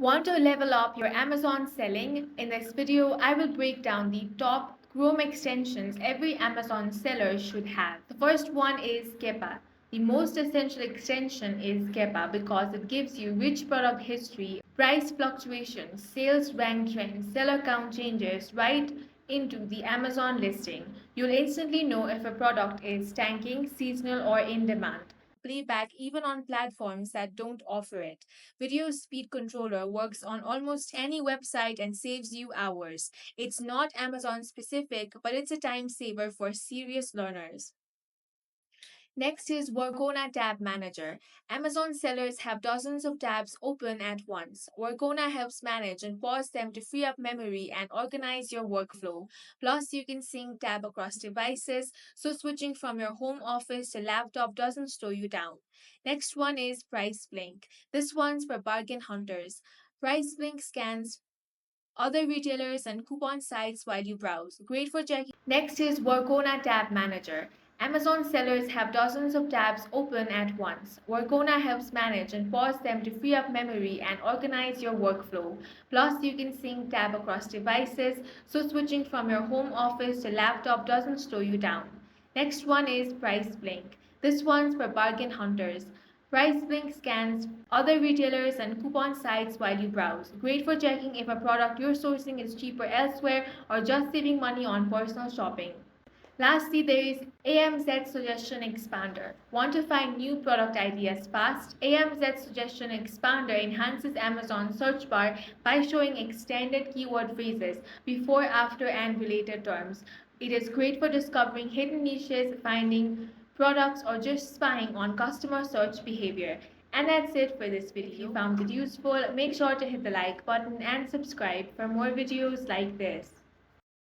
Want to level up your Amazon selling? In this video, I will break down the top Chrome extensions every Amazon seller should have. The first one is keepa. The most essential extension is keepa because it gives you rich product history, price fluctuations, sales rank trends, seller count changes right into the Amazon listing. You'll instantly know if a product is tanking, seasonal, or in demand. Playback even on platforms that don't offer it. Video Speed Controller works on almost any website and saves you hours. It's not Amazon specific, but it's a time saver for serious learners. Next is Workona Tab Manager. Amazon sellers have dozens of tabs open at once. Workona helps manage and pause them to free up memory and organize your workflow. Plus, you can sync tab across devices, so switching from your home office to laptop doesn't slow you down. Next one is Price Blink. This one's for bargain hunters. Price Blink scans other retailers and coupon sites while you browse. Great for checking. Next is Workona Tab Manager. Amazon sellers have dozens of tabs open at once. Workona helps manage and pause them to free up memory and organize your workflow. Plus, you can sync tab across devices, so switching from your home office to laptop doesn't slow you down. Next one is Price Blink. This one's for bargain hunters. PriceBlink scans other retailers and coupon sites while you browse. Great for checking if a product you're sourcing is cheaper elsewhere or just saving money on personal shopping. Lastly, there is AMZ Suggestion Expander. Want to find new product ideas fast? AMZ Suggestion Expander enhances Amazon's search bar by showing extended keyword phrases before, after, and related terms. It is great for discovering hidden niches, finding products, or just spying on customer search behavior. And that's it for this video. If you found it useful, make sure to hit the like button and subscribe for more videos like this.